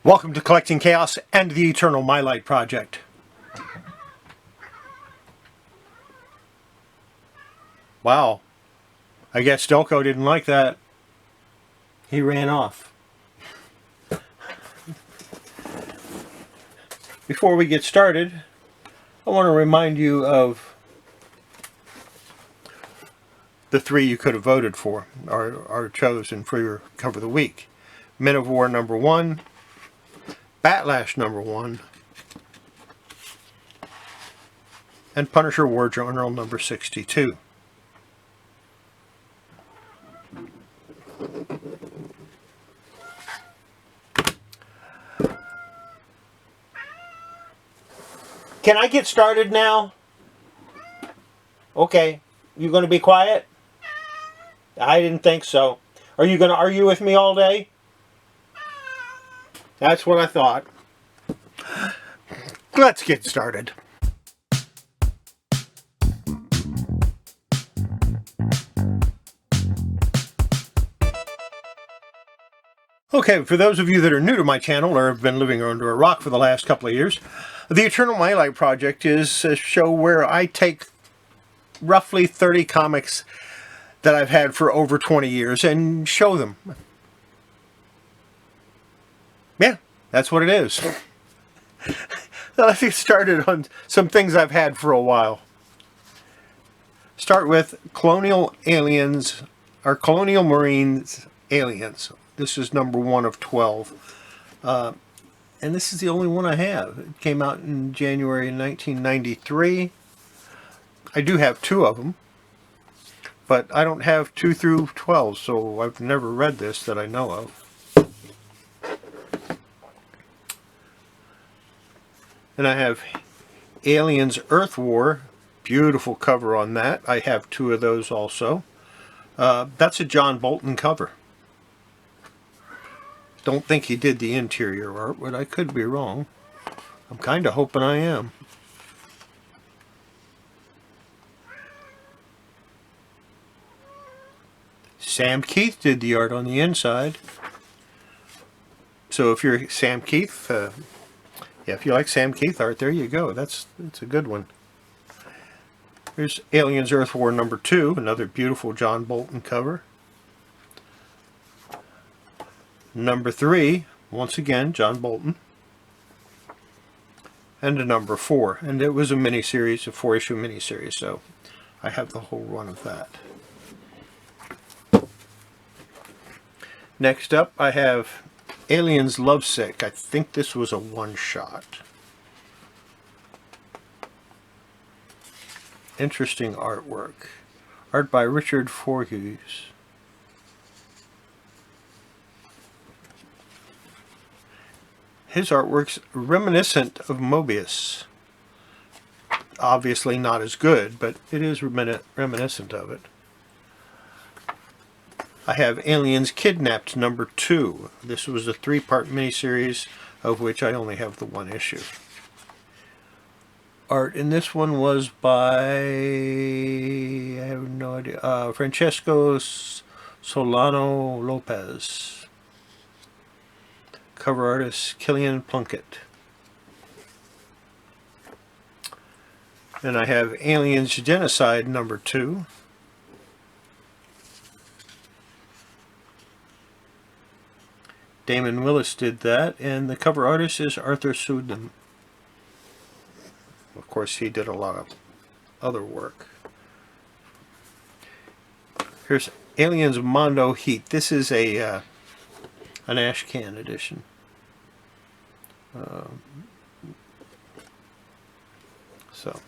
Welcome to Collecting Chaos and the Eternal Mylite Project. Wow. I guess Delco didn't like that. He ran off. Before we get started, I want to remind you of the three you could have voted for, or chosen for your cover of the week. Men of War number 1, Batlash number 1, and Punisher War Journal number 62. Can I get started now? Okay. You going to be quiet? I didn't think so. Are you going to argue with me all day? That's what I thought. Let's get started. Okay, for those of you that are new to my channel or have been living under a rock for the last couple of years, the Eternal Mylite Project is a show where I take roughly 30 comics that I've had for over 20 years and show them. Yeah, that's what it is. So let's get started on some things I've had for a while. Start with Colonial Aliens, or Colonial Marines Aliens. This is number 1 of 12. And this is the only one I have. It came out in January 1993. I do have 2 of them, but I don't have 2 through 12, so I've never read this that I know of. And I have Aliens Earth War. Beautiful cover on that. I have 2 of those also. That's a John Bolton cover. Don't think he did the interior art, but I could be wrong. I'm kind of hoping I am. Sam Keith did the art on the inside. So if you're Sam Keith, yeah, if you like Sam Keith art, there you go. That's a good one. Here's Aliens Earth War number 2, another beautiful John Bolton cover. Number 3, once again, John Bolton. And a number 4. And it was a miniseries, a 4-issue miniseries, so I have the whole run of that. Next up, I have Aliens Lovesick. I think this was a one-shot. Interesting artwork. Art by Richard Voorhees. His artwork's reminiscent of Mobius. Obviously not as good, but it is reminiscent of it. I have Aliens Kidnapped number 2. This was a 3-part miniseries, of which I only have the 1 issue. Art in this one was by, I have no idea, Francesco Solano Lopez. Cover artist Killian Plunkett. And I have Aliens Genocide number 2. Damon Willis did that, and the cover artist is Arthur Sudden. Of course, he did a lot of other work. Here's Aliens Mondo Heat. This is a an ash can edition. So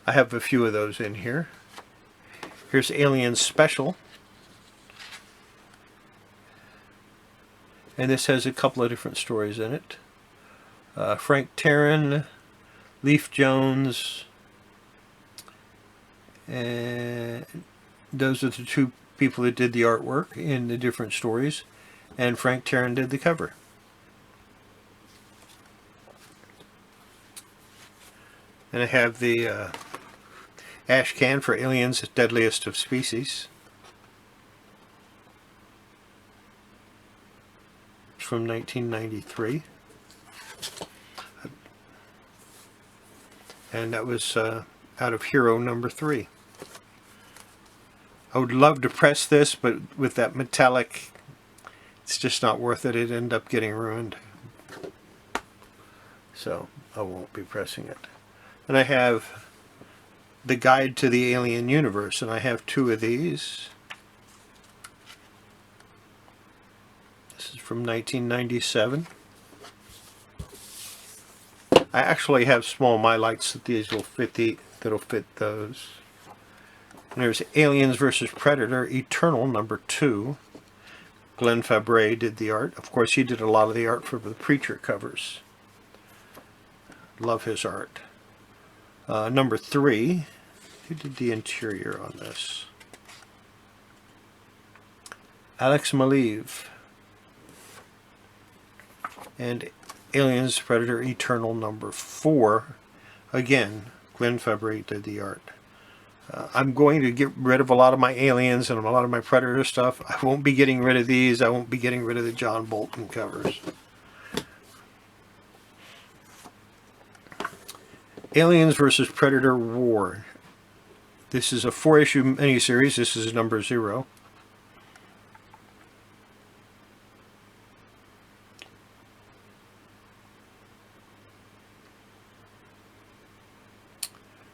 I have a few of those in here. Here's Aliens Special. And this has a couple of different stories in it. Frank Terran, Leaf Jones, and those are the 2 people that did the artwork in the different stories. And Frank Terran did the cover. And I have the ash can for Aliens Deadliest of Species. from 1993. And that was out of Hero number 3. I would love to press this, but with that metallic, it's just not worth it. It'd end up getting ruined. So I won't be pressing it. And I have the Guide to the Alien Universe, and I have 2 of these. This is from 1997. I actually have small Mylites that these will fit that'll fit those. And there's Aliens vs. Predator Eternal number 2. Glenn Fabry did the art. Of course, he did a lot of the art for the Preacher covers. Love his art. Number 3. Who did the interior on this? Alex Mylite. And Aliens Predator Eternal number 4. Again, Glenn Fabry did the art. I'm going to get rid of a lot of my Aliens and a lot of my Predator stuff. I won't be getting rid of these. I won't be getting rid of the John Bolton covers. Aliens vs. Predator War. This is a 4-issue miniseries. This is number 0.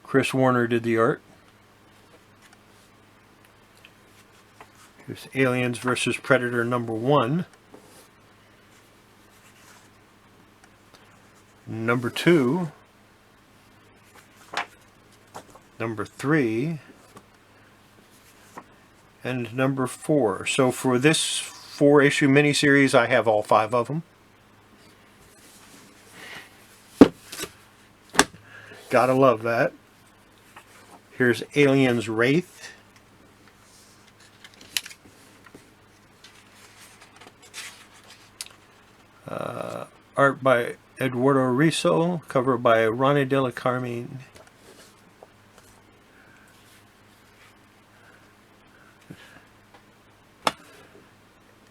Chris Warner did the art. Here's Aliens vs. Predator number 1. Number 2. Number 3. And number 4. So for this 4-issue miniseries, I have all 5 of them. Gotta love that. Here's Aliens Wraith. Art by Eduardo Risso, cover by Ronnie Della Carmine.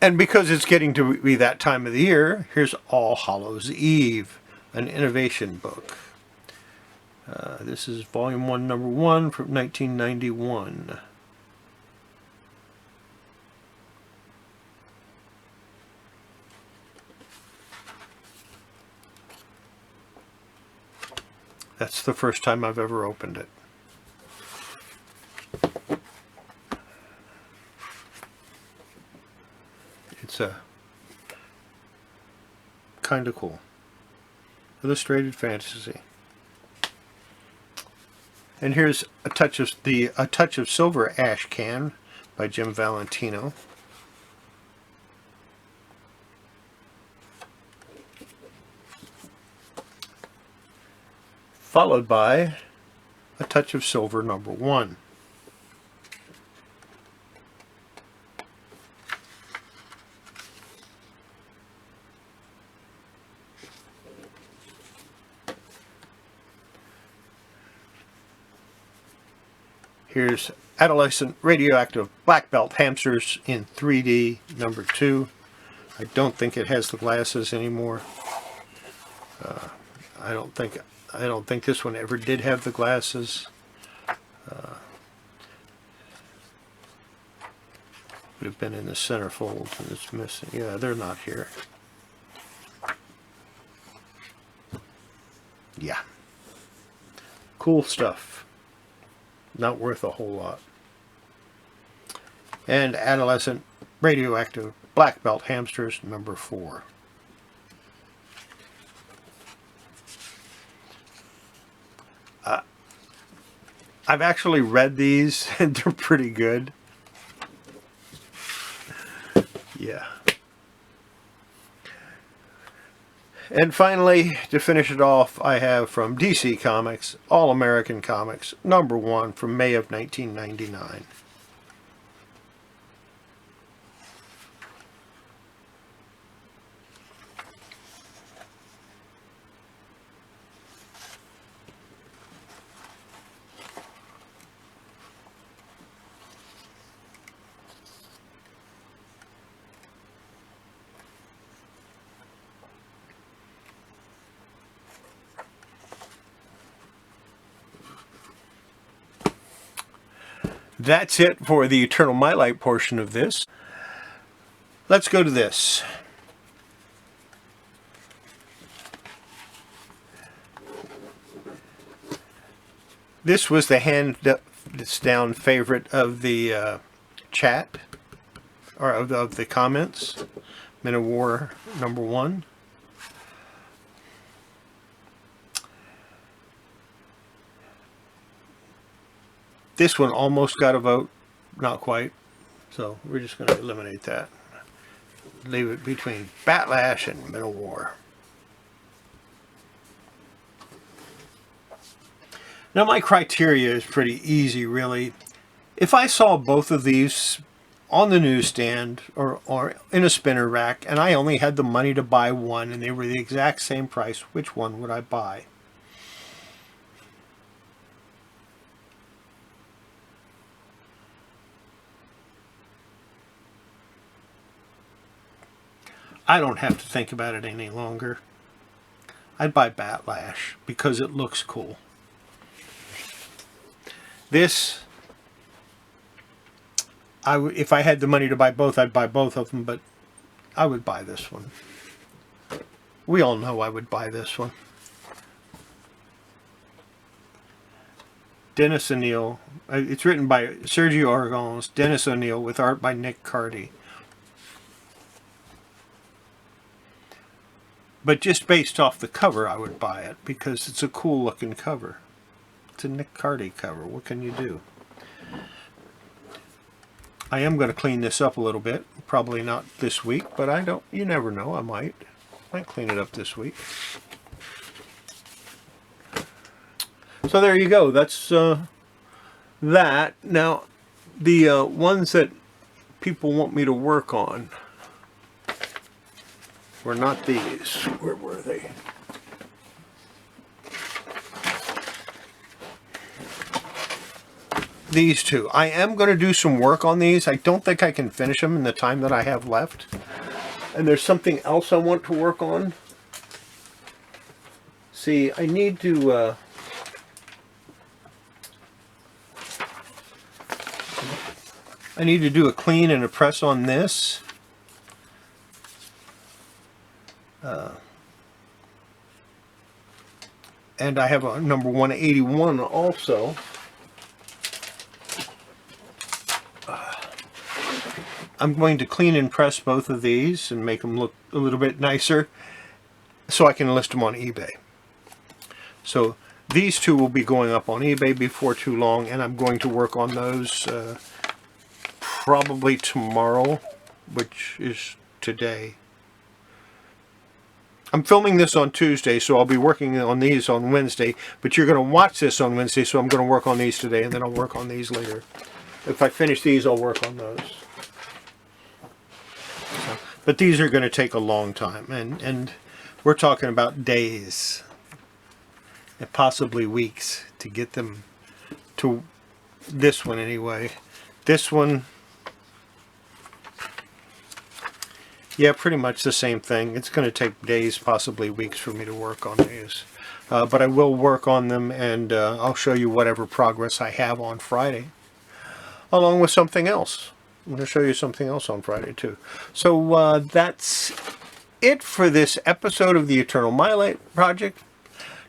And because it's getting to be that time of the year, here's All Hallows Eve, an innovation book. This is Volume 1, Number 1 from 1991. That's the first time I've ever opened it. It's a kind of cool illustrated fantasy. And here's a touch of Silver Ash Can by Jim Valentino. Followed by A Touch of Silver number 1. Here's Adolescent Radioactive Black Belt Hamsters in 3D number 2. I don't think it has the glasses anymore. I don't think this one ever did have the glasses. Would have been in the centerfold and it's missing. Yeah, they're not here. Yeah. Cool stuff. Not worth a whole lot. And Adolescent Radioactive Black Belt Hamsters number 4. I've actually read these and they're pretty good. Yeah. And finally, to finish it off, I have from DC Comics, All American Comics, number 1 from May of 1999. that's it for the Eternal Mylite portion of this. Let's go to this. This was the hands-down favorite of the chat, or of the comments. Men of War #1. This one almost got a vote, not quite. So we're just going to eliminate that. Leave it between Batlash and Men of War. Now my criteria is pretty easy, really. If I saw both of these on the newsstand or in a spinner rack and I only had the money to buy one and they were the exact same price, which one would I buy? I don't have to think about it any longer. I'd buy Batlash because it looks cool. This, if I had the money to buy both, I'd buy both of them, but I would buy this one. We all know I would buy this one. Dennis O'Neill. It's written by Sergio Aragons, Dennis O'Neill, with art by Nick Carty. But just based off the cover, I would buy it because it's a cool looking cover. It's a Nick Carty cover. What can you do? I am going to clean this up a little bit. Probably not this week, but you never know. I might clean it up this week. So there you go. That's that. Now, the ones that people want me to work on were not these. Where were they? These two. I am going to do some work on these. I don't think I can finish them in the time that I have left. And there's something else I want to work on. See, I need to... I need to do a clean and a press on this. And I have a number 181 also. I'm going to clean and press both of these and make them look a little bit nicer so I can list them on eBay. So these two will be going up on eBay before too long, and I'm going to work on those probably tomorrow, which is today. I'm filming this on Tuesday, so I'll be working on these on Wednesday, but you're going to watch this on Wednesday, so I'm going to work on these today, and then I'll work on these later. If I finish these, I'll work on those. So, but these are going to take a long time, and we're talking about days and possibly weeks to get them to this one anyway. This one, yeah, pretty much the same thing. It's going to take days, possibly weeks for me to work on these. But I will work on them, and I'll show you whatever progress I have on Friday, along with something else. I'm going to show you something else on Friday, too. So that's it for this episode of the Eternal Mylite Project.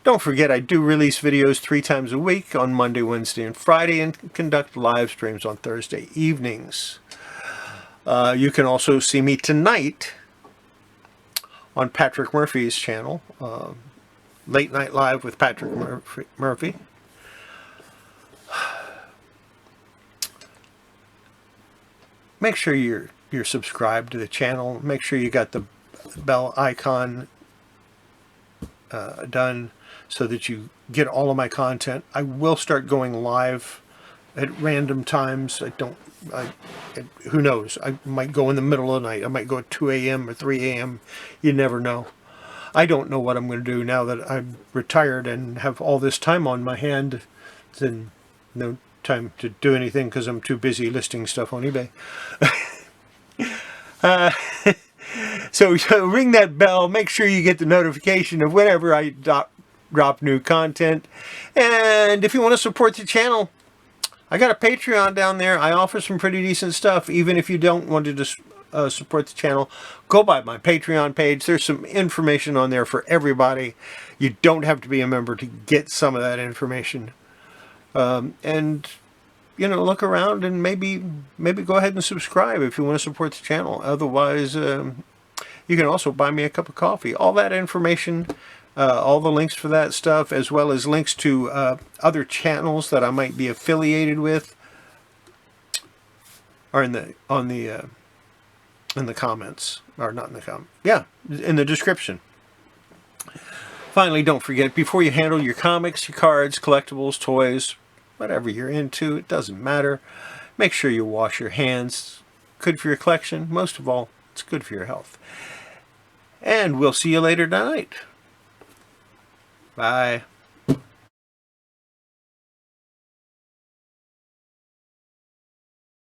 Don't forget, I do release videos 3 times a week on Monday, Wednesday, and Friday, and conduct live streams on Thursday evenings. You can also see me tonight on Patrick Murphy's channel, Late Night Live with Patrick Murphy. Make sure you're subscribed to the channel. Make sure you got the bell icon done so that you get all of my content. I will start going live at random times. Who knows? I might go in the middle of the night. I might go at 2 a.m. or 3 a.m. You never know. I don't know what I'm going to do now that I'm retired and have all this time on my hand. Then no time to do anything because I'm too busy listing stuff on eBay. So ring that bell. Make sure you get the notification of whenever I drop new content. And if you want to support the channel, I got a Patreon down there. I offer some pretty decent stuff. Even if you don't want to just support the channel, go by my Patreon page. There's some information on there for everybody. You don't have to be a member to get some of that information. And you know, look around and maybe go ahead and subscribe if you want to support the channel. Otherwise, you can also buy me a cup of coffee. All that information, all the links for that stuff, as well as links to other channels that I might be affiliated with, are in the comments, or not in the comments. Yeah, in the description. Finally, don't forget, before you handle your comics, your cards, collectibles, toys, whatever you're into, it doesn't matter. Make sure you wash your hands. Good for your collection. Most of all, it's good for your health. And we'll see you later tonight. Bye.